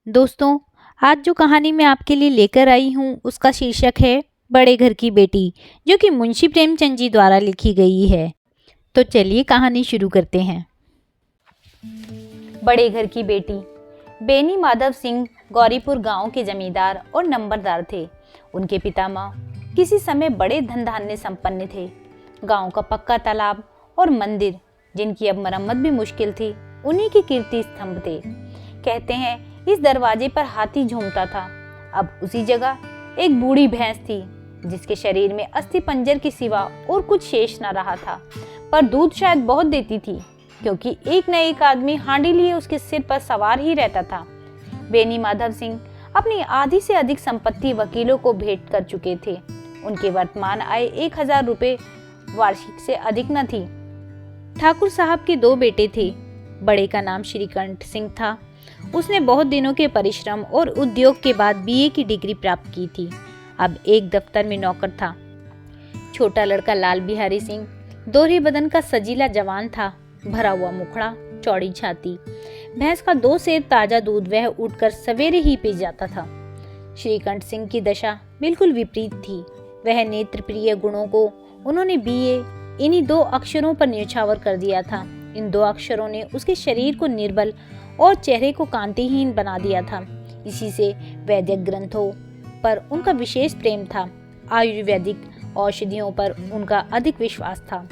दोस्तों, आज जो कहानी मैं आपके लिए लेकर आई हूँ उसका शीर्षक है बड़े घर की बेटी, जो कि मुंशी प्रेमचंद जी द्वारा लिखी गई है। तो चलिए कहानी शुरू करते हैं। बड़े घर की बेटी। बेनी माधव सिंह गौरीपुर गांव के जमींदार और नंबरदार थे। उनके पितामह किसी समय बड़े धन धान्य संपन्न थे। गांव का पक्का तालाब और मंदिर, जिनकी अब मरम्मत भी मुश्किल थी, उन्हीं के कीर्ति स्तंभ थे। कहते हैं इस दरवाजे पर हाथी झूमता था। अब उसी जगह एक बूढ़ी भैंस थी, जिसके शरीर में अस्थि पंजर के सिवा और कुछ शेष न रहा था, पर दूध शायद बहुत देती थी, क्योंकि एक न एक आदमी हांडी लिए उसके सिर पर सवार ही रहता था। बेनी माधव सिंह अपनी आधी से अधिक संपत्ति वकीलों को भेंट कर चुके थे। उनके वर्तमान आय 1000 रुपये वार्षिक से अधिक न थी। ठाकुर साहब के 2 बेटे थे। बड़े का नाम श्रीकंठ सिंह था। उसने बहुत दिनों के परिश्रम और उद्योग के बाद बीए की डिग्री प्राप्त की थी। अब एक दफ्तर में नौकर था। छोटा लड़का लाल बिहारी सिंह दोहरे बदन का सजीला जवान था। भरा हुआ मुखड़ा, चौड़ी छाती। भैंस का 2 सेर ताजा दूध वह उठकर सवेरे ही पी जाता था। श्रीकंठ सिंह की दशा बिल्कुल विपरीत थी। वह नेत्र प्रिय गुणों को उन्होंने बीए इन्हीं 2 अक्षरों पर न्यौछावर कर दिया था। इन 2 अक्षरों ने उसके शरीर को निर्बल और चेहरे को कांतिहीन बना दिया था। इसी से वैदिक ग्रंथों पर उनका विशेष प्रेम था। आयुर्वेदिक औषधियों पर उनका अधिक विश्वास था।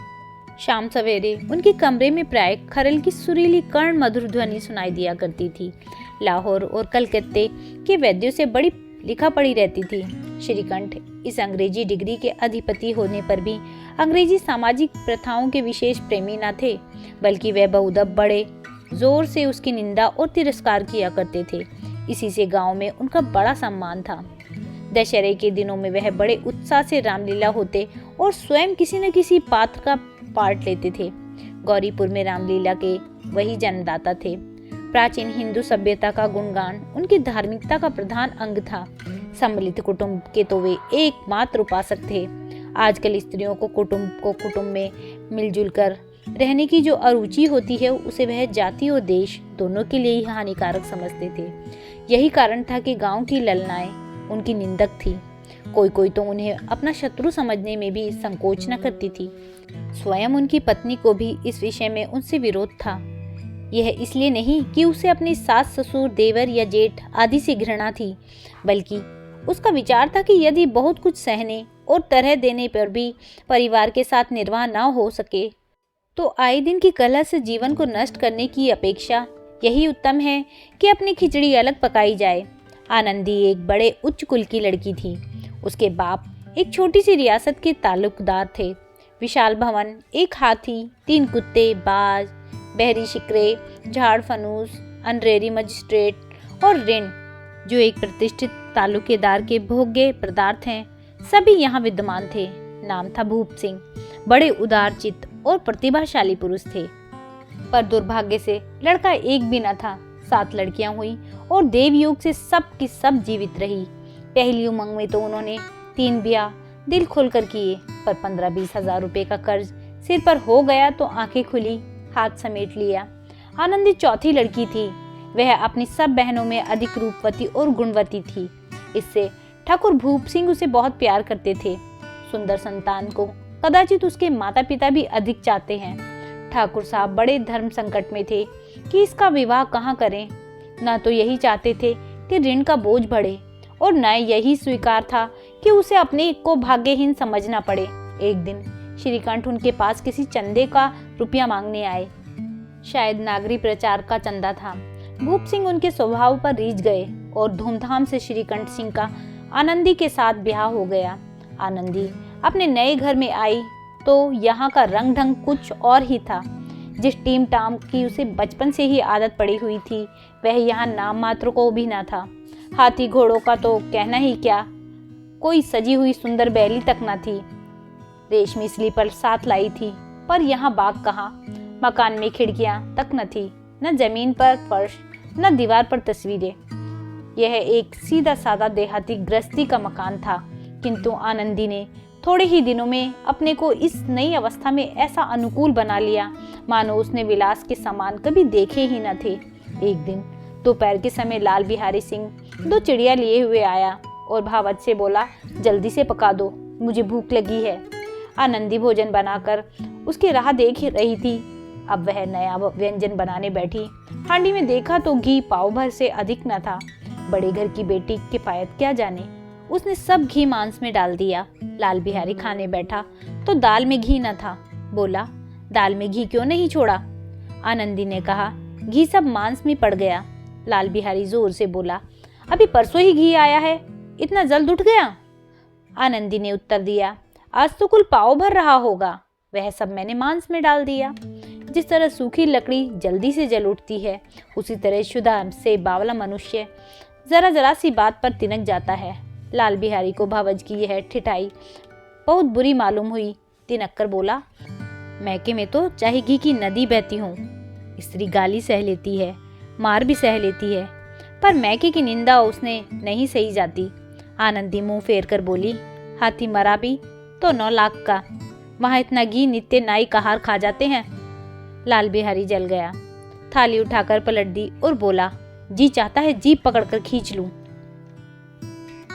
शाम सवेरे उनके कमरे में प्राय खरल की सुरीली कर्ण मधुर ध्वनि सुनाई दिया करती थी। लाहौर और कलकत्ते के वैद्यों से बड़ी लिखा पड़ी रहती थी। श्रीकंठ इस अंग्रेजी डिग्री के अधिपति होने पर भी अंग्रेजी सामाजिक प्रथाओं के विशेष प्रेमी न थे, बल्कि वे बहुधा बड़े जोर से उसकी निंदा और तिरस्कार किया करते थे। इसी से गांव में उनका बड़ा सम्मान था। दशहरे के दिनों में वह बड़े उत्साह से रामलीला होते और स्वयं किसी न किसी पात्र का पार्ट लेते थे। गौरीपुर में रामलीला के वही जन्मदाता थे। प्राचीन हिंदू सभ्यता का गुणगान उनकी धार्मिकता का प्रधान अंग था। सम्मिलित कुटुंब के तो वे एकमात्र उपासक थे। आजकल स्त्रियों को कुटुंब में मिलजुल कर रहने की जो अरुचि होती है, उसे वह जाति और देश दोनों के लिए ही हानिकारक समझते थे। यही कारण था कि गांव की ललनाएं उनकी निंदक थी। कोई तो उन्हें अपना शत्रु समझने में भी संकोच न करती थी। स्वयं उनकी पत्नी को भी इस विषय में उनसे विरोध था। यह इसलिए नहीं कि उसे अपनी सास, ससुर, देवर या जेठ आदि से घृणा थी, बल्कि उसका विचार था कि यदि बहुत कुछ सहने और तरह देने पर भी परिवार के साथ निर्वाह न हो सके, तो आए दिन की कलह से जीवन को नष्ट करने की अपेक्षा यही उत्तम है कि अपनी खिचड़ी अलग पकाई जाए। आनंदी एक बड़े उच्च कुल की लड़की थी। उसके बाप एक छोटी सी रियासत के ताल्लुकदार थे। विशाल भवन, एक हाथी, 3 कुत्ते, बाज, बहरी शिकरे, झाड़ फनूस, अनरेरी मजिस्ट्रेट और ऋण, जो एक प्रतिष्ठित तालुकेदार के भोग्य पदार्थ हैं, सभी यहाँ विद्यमान थे। नाम था भूप सिंह। बड़े उदारचित्त और प्रतिभाशाली पुरुष थे, पर दुर्भाग्य से लड़का एक भी न था। 7 लड़कियां हुई और देवयोग से सब की सब जीवित रही। पहली उमंग में तो उन्होंने 3 ब्याह दिल खोलकर किए, पर 15-20 हजार रुपए का कर्ज सिर पर हो गया तो आंखें खुली, हाथ समेट लिया। आनंदी चौथी लड़की थी। वह अपनी सब बहनों में अधिक रूपवती और गुणवती थी। इससे ठाकुर भूप सिंह उसे बहुत प्यार करते थे। सुंदर संतान को कदाचित उसके माता पिता भी अधिक चाहते हैं। ठाकुर साहब बड़े धर्म संकट में थे कि इसका विवाह कहाँ करें। न तो यही चाहते थे कि ऋण का बोझ बढ़े, और न यही स्वीकार था कि उसे अपने को भाग्यहीन समझना पड़े। एक दिन श्रीकंठ उनके पास किसी चंदे का रुपया मांगने आए। शायद नागरी प्रचार का चंदा था। भूप सिंह उनके स्वभाव पर रीझ गए और धूमधाम से श्रीकंठ सिंह का आनंदी के साथ ब्याह हो गया। आनंदी अपने नए घर में आई तो यहाँ का रंग ढंग कुछ और ही था। जिस टीम टाम की उसे बचपन से ही आदत पड़ी हुई थी, वह यहाँ नाम मात्र को भी न था। हाथी घोड़ों का तो कहना ही क्या, कोई सजी हुई सुंदर बैली तक न थी। रेशमी स्लीपर साथ लाई थी, पर यहाँ बाग कहाँ। मकान में खिड़कियां तक न थी, न जमीन पर फर्श, न दीवार पर तस्वीरें। यह एक सीधा सादा देहाती गृहस्थी का मकान था, किंतु आनंदी ने थोड़े ही दिनों में अपने को इस नई अवस्था में ऐसा अनुकूल बना लिया मानो उसने विलास के सामान कभी देखे ही न थे। एक दिन दोपहर के समय लाल बिहारी सिंह 2 चिड़िया लिए हुए आया और भावच से बोला, जल्दी से पका दो, मुझे भूख लगी है। आनंदी भोजन बनाकर उसकी राह देख रही थी। अब वह नया व्यंजन बनाने बैठी। हांडी में देखा तो घी पाव भर से अधिक न था। बड़े घर की बेटी किफायत क्या जाने, उसने सब घी मांस में डाल दिया। लाल बिहारी खाने बैठा तो दाल में घी न था। बोला, दाल में घी क्यों नहीं छोड़ा? आनंदी ने कहा, घी सब मांस में पड़ गया। लाल बिहारी जोर से बोला, अभी परसों ही घी आया है, इतना जल्द उठ गया? आनंदी ने उत्तर दिया, आज तो कुल पाव भर रहा होगा, वह सब मैंने मांस में डाल दिया। जिस तरह सूखी लकड़ी जल्दी से जल उठती है, उसी तरह शुदा से बावला मनुष्य जरा जरा सी बात पर तिनक जाता है। लाल बिहारी को भावज की यह ठिठाई बहुत बुरी मालूम हुई। तिनक कर बोला, मैके में तो चाहे घी की नदी बहती हूँ, स्त्री गाली सह लेती है, मार भी सह लेती है, पर मैके की निंदा उसने नहीं सही जाती। आनंदी मुंह फेर कर बोली, हाथी मरा भी तो 9 लाख का, वहाँ इतना घी नित्य नाई कहार खा जाते हैं। लाल बिहारी जल गया, थाली उठाकर पलट दी और बोला, जी चाहता है जीभ पकड़कर खींच लूं।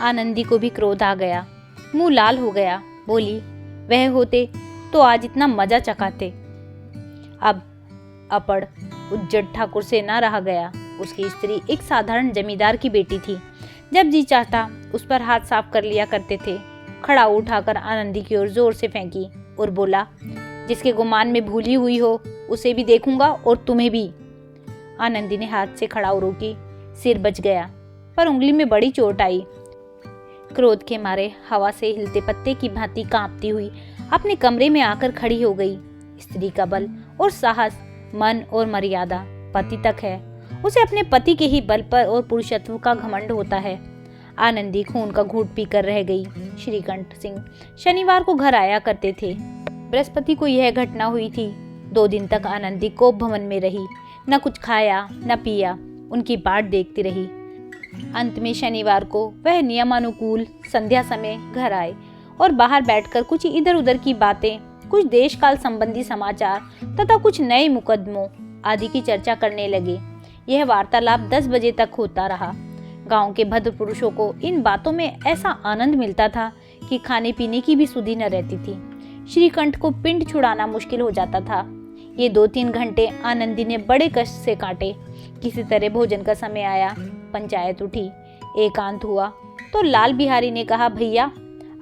आनंदी को भी क्रोध आ गया, मुंह लाल हो गया। बोली, वह होते तो आज इतना मजा चखाते। अब अपड़ उज्जड़ ठाकुर से ना रहा गया। उसकी स्त्री एक साधारण जमींदार की बेटी थी। जब जी चाहता उस पर हाथ साफ कर लिया करते थे। खड़ा उठाकर आनंदी की ओर जोर से फेंकी और बोला, जिसके गुमान में भूली हुई हो उसे भी देखूंगा और तुम्हें भी। आनंदी ने हाथ से खड़ा रोकी, सिर बच गया, पर उंगली में बड़ी चोट आई। क्रोध के मारे हवा से हिलते पत्ते की भांति कांपती हुई अपने कमरे में आकर खड़ी हो गई। स्त्री का बल और साहस, मन और मर्यादा पति तक है। उसे अपने पति के ही बल पर और पुरुषत्व का घमंड होता है। आनंदी खून का घूंट पीकर रह गई। श्रीकंठ सिंह शनिवार को घर आया करते थे। बृहस्पति को यह घटना हुई थी। 2 दिन तक आनंदी कोप भवन में रही, न कुछ खाया न पिया, उनकी बाट देखती रही। अंत में शनिवार को वह नियमानुकूल संध्या समय घर आए और बाहर बैठकर कुछ इधर उधर की बातें, कुछ देश काल संबंधी समाचार तथा कुछ नए मुकदमों आदि की चर्चा करने लगे। यह वार्तालाप 10 बजे तक होता रहा। गांव के भद्र पुरुषों को इन बातों में ऐसा आनंद मिलता था कि खाने पीने की भी सुधि न रहती थी। श्रीकंठ को पिंड छुड़ाना मुश्किल हो जाता था। ये 2-3 घंटे आनंदी ने बड़े कष्ट से काटे। किसी तरह भोजन का समय आया, पंचायत उठी, एकांत हुआ तो लाल बिहारी ने कहा, भैया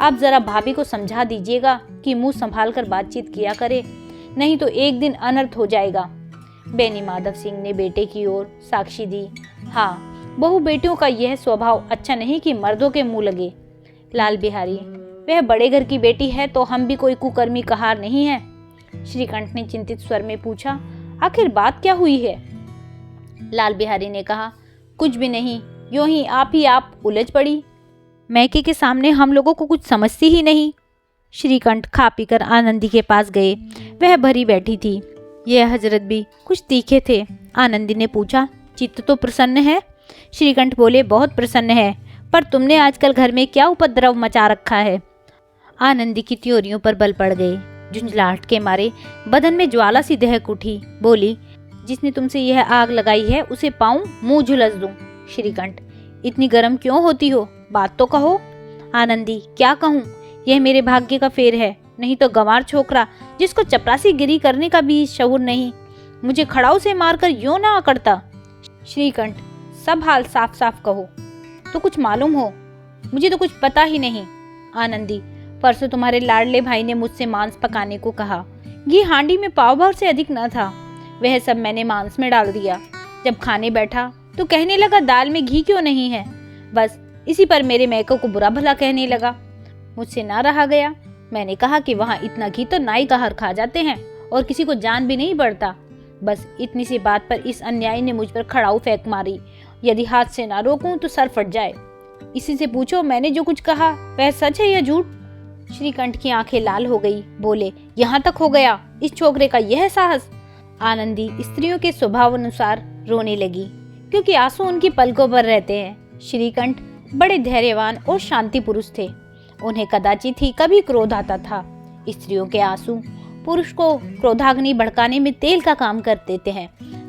आप जरा भाभी को समझा दीजिएगा कि मुंह संभाल कर बातचीत किया करे, नहीं तो एक दिन अनर्थ हो जाएगा। बेनी माधव सिंह ने बेटे की ओर साक्षी दी, हाँ, बहु बेटियों का यह स्वभाव अच्छा नहीं कि मर्दों के मुंह लगे। लाल बिहारी, वह बड़े घर की बेटी है तो हम भी कोई कुकर्मी कहार नहीं है। श्रीकंठ ने चिंतित स्वर में पूछा, आखिर बात क्या हुई है? लाल बिहारी ने कहा, कुछ भी नहीं, यूं ही आप उलझ पड़ी। मैके के सामने हम लोगों को कुछ समझती ही नहीं। श्रीकंठ खा पीकर आनंदी के पास गए। वह भरी बैठी थी। यह हजरत भी कुछ तीखे थे। आनंदी ने पूछा, चित्त तो प्रसन्न है? श्रीकंठ बोले, बहुत प्रसन्न है, पर तुमने आजकल घर में क्या उपद्रव मचा रखा है? आनंदी की त्योरियों पर बल पड़ गए। झुंझलाहट के मारे बदन में ज्वाला सी दहक उठी। बोली, जिसने तुमसे यह आग लगाई है उसे पाऊं मुंह झुलस दूं। श्रीकंठ, इतनी गर्म क्यों होती हो? बात तो कहो। आनंदी, क्या कहूं, यह मेरे भाग्य का फेर है, नहीं तो गंवार छोकरा जिसको चपरासी गिरी करने का भी शऊर नहीं, मुझे खड़ाऊ से मारकर यूं ना अकड़ता। श्रीकंठ, सब हाल साफ साफ कहो तो कुछ मालूम हो, मुझे तो कुछ पता ही नहीं। आनंदी, परसों तुम्हारे लाडले भाई ने मुझसे मांस पकाने को कहा। घी हांडी में पाव भर से अधिक न था, वह सब मैंने मांस में डाल दिया। जब खाने बैठा तो कहने लगा, दाल में घी क्यों नहीं है? बस इसी पर मेरे मैके को बुरा भला कहने लगा। मुझसे ना रहा गया। मैंने कहा कि वहाँ इतना घी तो नाई कहार खा जाते हैं और किसी को जान भी नहीं पड़ता। बस इतनी सी बात पर इस अन्यायी ने मुझ पर खड़ाऊ फेंक मारी। यदि हाथ से ना रोकूं तो सर फट जाए। इसी से पूछो मैंने जो कुछ कहा वह सच है या झूठ? श्रीकंठ की आंखें लाल हो गई। बोले, यहाँ तक हो गया इस छोकरे का यह साहस? आनंदी स्त्रियों के स्वभाव अनुसार रोने लगी, क्योंकि आंसू उनकी पलकों पर रहते हैं। श्रीकंठ बड़े धैर्यवान और शांति पुरुष थे। उन्हें कदाचित ही कभी क्रोध आता था। स्त्रियों के आंसू पुरुष को क्रोधाग्नि भड़काने में तेल का काम कर देते हैं।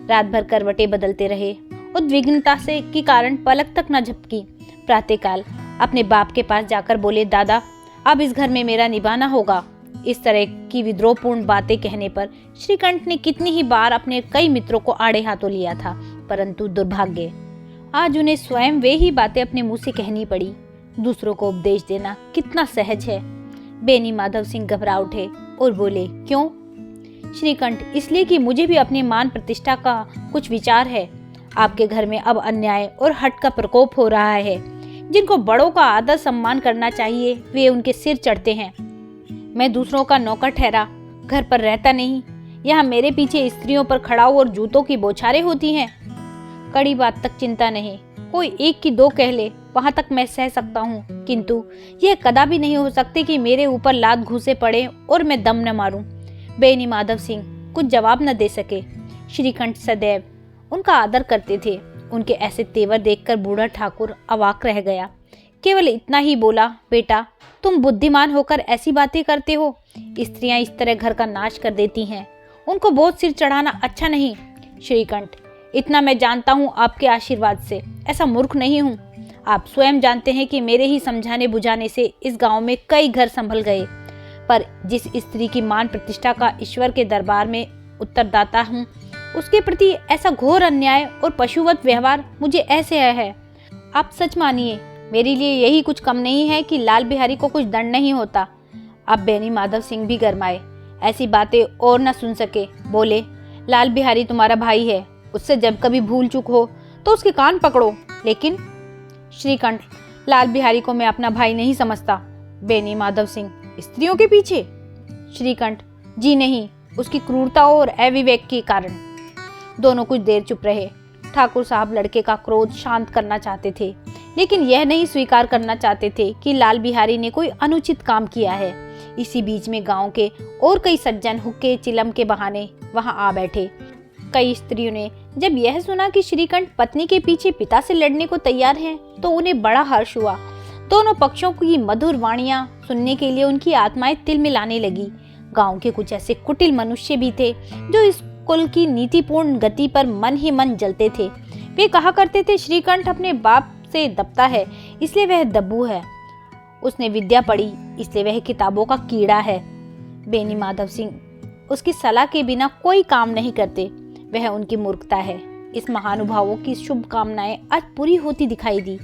रात भर करवटें बदलते रहे उद्विग्नता से के कारण पलक तक न झपकी। प्रातःकाल अपने बाप के पास जाकर बोले, दादा अब इस घर में मेरा निभाना होगा। इस तरह की विद्रोहपूर्ण बातें कहने पर श्रीकंठ ने कितनी ही बार अपने कई मित्रों को आड़े हाथों लिया था, परंतु दुर्भाग्य आज उन्हें स्वयं वे ही बातें अपने मुंह से कहनी पड़ी। दूसरों को उपदेश देना कितना सहज है। बेनी माधव सिंह घबरा उठे और बोले, क्यों? श्रीकंठ, इसलिए कि मुझे भी अपनी मान प्रतिष्ठा का कुछ विचार है। आपके घर में अब अन्याय और हट का प्रकोप हो रहा है। जिनको बड़ों का आदर सम्मान करना चाहिए वे उनके सिर चढ़ते हैं। मैं दूसरों का नौकर ठहरा घर पर रहता नहीं। यहाँ मेरे पीछे स्त्रियों पर खड़ाऊ और जूतों की बौछारें होती हैं। कड़ी बात तक चिंता नहीं, कोई एक की दो कह ले, वहां तक मैं सह सकता हूँ, किंतु यह कदापि नहीं हो सकते कि मेरे ऊपर लात घूसे पड़े और मैं दम न मारूं। बेनी माधव सिंह कुछ जवाब न दे सके। श्रीकंठ सदैव उनका आदर करते थे। उनके ऐसे तेवर देखकर बूढ़ा ठाकुर अवाक रह गया। केवल इतना ही बोला, बेटा तुम बुद्धिमान होकर ऐसी बातें करते हो। स्त्रियां इस तरह घर का नाश कर देती हैं, उनको बहुत सिर चढ़ाना अच्छा नहीं। श्रीकंठ, इतना मैं जानता हूँ आपके आशीर्वाद से, ऐसा मूर्ख नहीं हूँ। आप स्वयं जानते हैं कि मेरे ही समझाने बुझाने से इस गांव में कई घर संभल गए, पर जिस स्त्री की मान प्रतिष्ठा का ईश्वर के दरबार में उत्तरदाता हूँ, उसके प्रति ऐसा घोर अन्याय और पशुवत व्यवहार मुझे ऐसे है। आप सच मानिए, मेरे लिए यही कुछ कम नहीं है कि लाल बिहारी को कुछ दंड नहीं होता। अब बेनी माधव सिंह भी गरमाए, ऐसी बातें और न सुन सके। बोले, लाल बिहारी तुम्हारा भाई है, उससे जब कभी भूल चूक हो तो उसके कान पकड़ो। लेकिन श्रीकंठ, लाल बिहारी को मैं अपना भाई नहीं समझता। बेनी माधव सिंह, स्त्रियों के पीछे? श्रीकंठ, जी नहीं, उसकी क्रूरता और अविवेक के कारण। दोनों कुछ देर चुप रहे। ठाकुर साहब लड़के का क्रोध शांत करना चाहते थे, लेकिन यह नहीं स्वीकार करना चाहते थे कि लाल बिहारी ने कोई अनुचित काम किया है। इसी बीच में गांव के और कई सज्जन हुक्के चिलम के बहाने वहां आ बैठे। कई स्त्रियों ने जब यह सुना कि श्रीकंठ पत्नी के पीछे पिता से लड़ने को तैयार हैं, तो उन्हें बड़ा हर्ष हुआ। दोनों पक्षों की मधुर वाणियां सुनने के लिए उनकी आत्माएं तिलमिलाने लगी। गांव के कुछ ऐसे कुटिल मनुष्य भी थे जो इस कुल की नीतिपूर्ण गति पर मन ही मन जलते थे। वे कहा करते थे, श्रीकंठ अपने बाप से दबता है इसलिए वह दब्बू है, उसने विद्या पढ़ी इसलिए वह किताबों का कीड़ा है। बेनी माधव सिंह उसकी सलाह के बिना कोई काम नहीं करते, वह उनकी मूर्खता है। इस महानुभावों की शुभ कामनाएं आज पूरी होती दिखाई दी।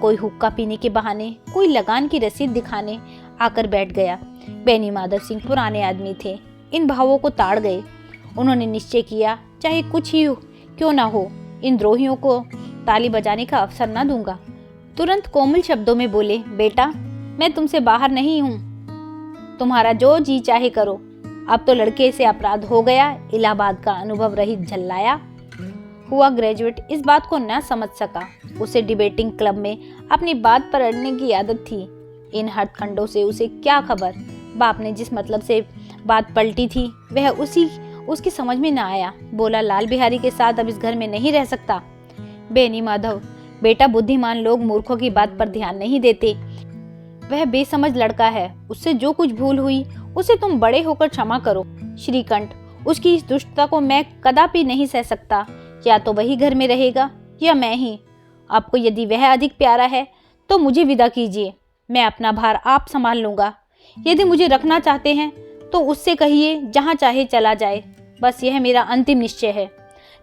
कोई हुक्का पीने के बहाने, कोई लगान की रसीद दिखाने आकर बैठ गया। बेनी माधव सिंह पुराने आदमी थे, इन भावों को ताड़ गए। उन्होंने निश्चय किया, चाहे कुछ ही क्यों ना हो, इन द्रोहियों को ताली बजाने का अवसर न दूंगा। तुरंत कोमल शब्दों में बोले, बेटा मैं तुमसे बाहर नहीं हूँ, तुम्हारा जो जी चाहे करो। अब तो लड़के से अपराध हो गया। इलाहाबाद का अनुभव रहित झल्लाया हुआ ग्रेजुएट इस बात को न समझ सका। उसे डिबेटिंग क्लब में अपनी बात पर अड़ने की आदत थी। इन हथकंडों से उसे क्या खबर। बाप ने जिस मतलब से बात पलटी थी वह उसकी समझ में न आया। बोला, लाल बिहारी के साथ अब इस घर में नहीं रह सकता। बेनी माधव, बेटा बुद्धिमान लोग मूर्खों की बात पर ध्यान नहीं देते। वह बेसमझ लड़का है, उससे जो कुछ भूल हुई उसे तुम बड़े होकर क्षमा करो। श्रीकंठ, उसकी इस दुष्टता को मैं कदापि नहीं सह सकता। या तो वही घर में रहेगा या मैं ही। आपको यदि वह अधिक प्यारा है तो मुझे विदा कीजिए, मैं अपना भार आप संभाल लूंगा। यदि मुझे रखना चाहते हैं तो उससे कहिए जहाँ चाहे चला जाए, बस यह मेरा अंतिम निश्चय है।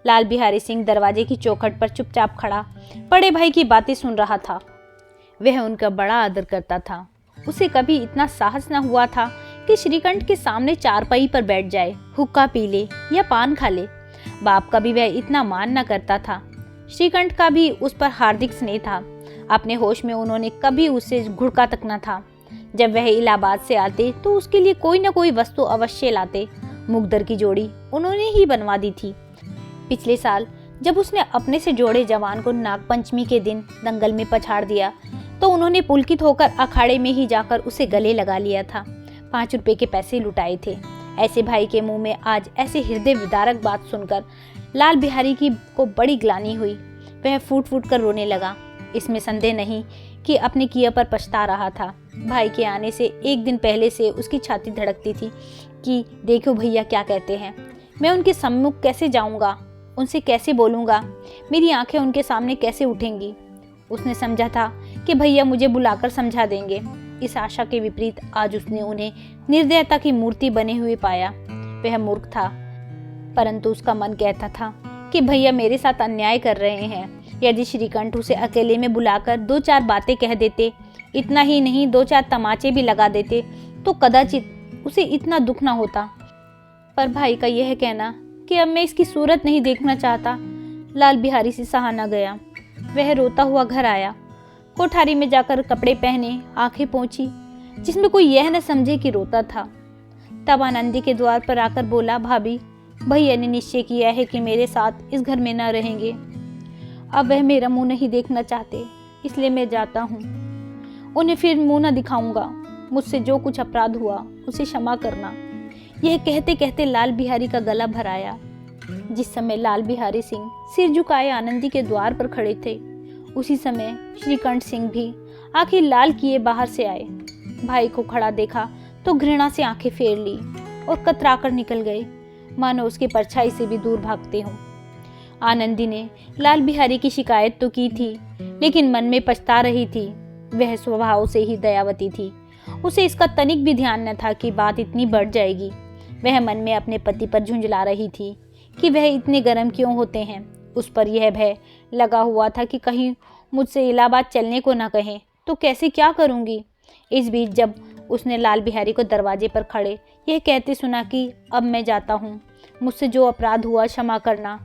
लाल बिहारी सिंह दरवाजे की चौखट पर चुपचाप खड़ा बड़े भाई की बातें सुन रहा था। वह उनका बड़ा आदर करता था। उसे कभी इतना साहस न हुआ था कि श्रीकंठ के सामने चारपाई पर बैठ जाए, हुक्का पी ले या पान खा ले। बाप का भी वह इतना मान न करता था। श्रीकंठ का भी उस पर हार्दिक स्नेह था। अपने होश में उन्होंने कभी उससे घुड़का तक न था। जब वह इलाहाबाद से आते तो उसके लिए कोई न कोई वस्तु अवश्य लाते। मुगदर की जोड़ी उन्होंने ही बनवा दी थी। पिछले साल जब उसने अपने से जोड़े जवान को नागपंचमी के दिन दंगल में पछाड़ दिया तो उन्होंने पुलकित होकर अखाड़े में ही जाकर उसे गले लगा लिया था। 5 रुपए के पैसे लुटाए थे। ऐसे भाई के मुंह में आज ऐसे हृदय विदारक बात सुनकर लाल बिहारी को बड़ी ग्लानि हुई। वह फूट फूट कर रोने लगा। इसमें संदेह नहीं कि अपने किए पर पछता रहा था। भाई के आने से एक दिन पहले से उसकी छाती धड़कती थी कि देखो भैया क्या कहते हैं, मैं उनके सम्मुख कैसे जाऊंगा, उनसे कैसे बोलूंगा। मेरी आंखें उनके सामने कैसे उठेंगी। उसने समझा था कि भैया मुझे बुलाकर समझा देंगे। इस आशा के विपरीत आज उसने उन्हें निर्दयता की मूर्ति बने हुए पाया। वह मूर्ख था, परंतु उसका मन कहता था कि भैया मेरे साथ अन्याय कर रहे हैं। यदि श्रीकंठ उसे अकेले में बुलाकर 2-4 बातें कह देते, इतना ही नहीं 2-4 तमाचे भी लगा देते, तो कदाचित उसे इतना दुख ना होता। पर भाई का यह कहना कि अब मैं इसकी सूरत नहीं देखना चाहता, लाल बिहारी से सहा न गया। वह रोता हुआ घर आया। कोठारी में जाकर कपड़े पहने, आंखें पोंछी, जिसमें कोई यह न समझे कि रोता था। तब आनंदी के द्वार पर आकर बोला, भाभी, भैया ने निश्चय किया है कि मेरे साथ इस घर में न रहेंगे। अब वह मेरा मुंह नहीं देखना चाहते, इसलिए मैं जाता हूँ। उन्हें फिर मुंह न दिखाऊंगा। मुझसे जो कुछ अपराध हुआ उसे क्षमा करना। यह कहते कहते लाल बिहारी का गला भर आया। जिस समय लाल बिहारी सिंह सिर झुकाए आनंदी के द्वार पर खड़े थे, उसी समय श्रीकंठ सिंह भी आंखें लाल किए बाहर से आए। भाई को खड़ा देखा तो घृणा से आंखें फेर ली और कतराकर निकल गए, मानो उसकी परछाई से भी दूर भागते हों। आनंदी ने लाल बिहारी की शिकायत तो की थी, लेकिन मन में पछता रही थी। वह स्वभाव से ही दयावती थी। उसे इसका तनिक भी ध्यान न था कि बात इतनी बढ़ जाएगी। वह मन में अपने पति पर झुंझला रही थी कि वह इतने गर्म क्यों होते हैं। उस पर यह भय लगा हुआ था कि कहीं मुझसे इलाहाबाद चलने को न कहें तो कैसे क्या करूंगी। इस बीच जब उसने लाल बिहारी को दरवाजे पर खड़े यह कहते सुना कि अब मैं जाता हूँ, मुझसे जो अपराध हुआ क्षमा करना,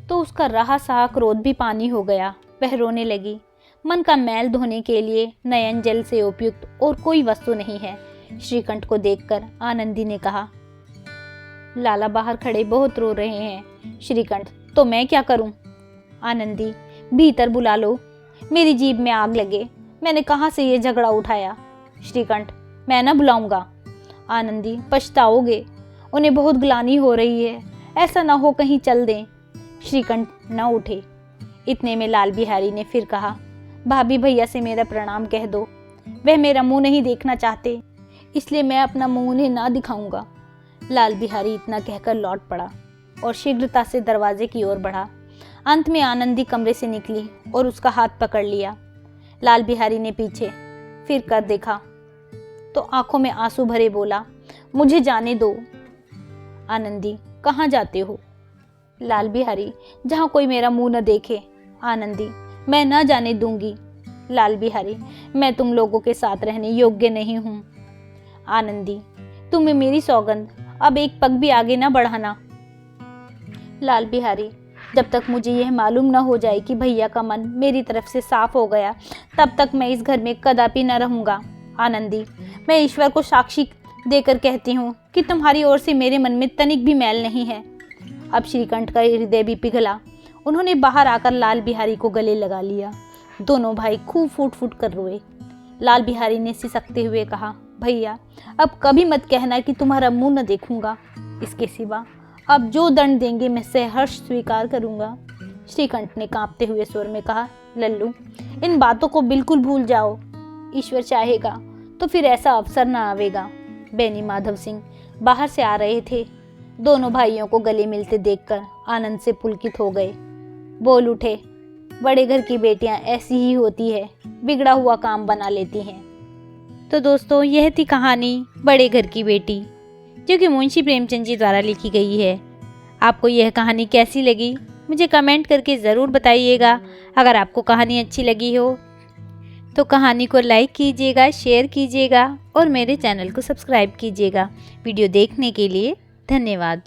तो उसका रहा सहा क्रोध भी पानी हो गया। वह रोने लगी। मन का मैल धोने के लिए नयन जल से उपयुक्त और कोई वस्तु नहीं है। श्रीकंठ को देखकर आनंदी ने कहा, लाला बाहर खड़े बहुत रो रहे हैं। श्रीकंठ, तो मैं क्या करूं? आनंदी, भीतर बुला लो, मेरी जीभ में आग लगे, मैंने कहाँ से ये झगड़ा उठाया। श्रीकंठ, मैं न बुलाऊंगा। आनंदी, पछताओगे, उन्हें बहुत ग्लानि हो रही है, ऐसा ना हो कहीं चल दें। श्रीकंठ न उठे। इतने में लाल बिहारी ने फिर कहा, भाभी भैया से मेरा प्रणाम कह दो, वह मेरा मुंह नहीं देखना चाहते, इसलिए मैं अपना मुंह उन्हें ना दिखाऊंगा। लाल बिहारी इतना कहकर लौट पड़ा और शीघ्रता से दरवाजे की ओर बढ़ा। अंत में आनंदी कमरे से निकली और उसका हाथ पकड़ लिया। लाल बिहारी ने पीछे फिर कर देखा तो आंखों में आंसू भरे बोला, मुझे जाने दो। आनंदी, कहाँ जाते हो? लाल बिहारी, जहाँ कोई मेरा मुंह न देखे। आनंदी, मैं न जाने दूंगी। लाल बिहारी, मैं तुम लोगों के साथ रहने योग्य नहीं हूँ। आनंदी, तुम्हें मेरी सौगंध, अब एक पग भी आगे न बढ़ाना। लाल बिहारी, जब तक मुझे यह मालूम न हो जाए कि भैया का मन मेरी तरफ से साफ हो गया, तब तक मैं इस घर में कदापि न रहूंगा। आनंदी, मैं ईश्वर को साक्षी देकर कहती हूँ कि तुम्हारी ओर से मेरे मन में तनिक भी मैल नहीं है। अब श्रीकंठ का हृदय भी पिघला। उन्होंने बाहर आकर लाल बिहारी को गले लगा लिया। दोनों भाई खूब फूट फूट कर रोए। लाल बिहारी ने सिसकते हुए कहा, भैया, अब कभी मत कहना कि तुम्हारा मुंह न देखूंगा। इसके सिवा अब जो दंड देंगे मैं सहर्ष स्वीकार करूंगा। श्रीकंठ ने कांपते हुए स्वर में कहा, लल्लू, इन बातों को बिल्कुल भूल जाओ। ईश्वर चाहेगा तो फिर ऐसा अवसर न आवेगा। बेनी माधव सिंह बाहर से आ रहे थे। दोनों भाइयों को गले मिलते देखकर आनंद से पुलकित हो गए। बोल उठे, बड़े घर की बेटियां ऐसी ही होती है, बिगड़ा हुआ काम बना लेती हैं। तो दोस्तों, यह थी कहानी बड़े घर की बेटी, जो कि मुंशी प्रेमचंद जी द्वारा लिखी गई है। आपको यह कहानी कैसी लगी मुझे कमेंट करके ज़रूर बताइएगा। अगर आपको कहानी अच्छी लगी हो तो कहानी को लाइक कीजिएगा, शेयर कीजिएगा और मेरे चैनल को सब्सक्राइब कीजिएगा। वीडियो देखने के लिए धन्यवाद।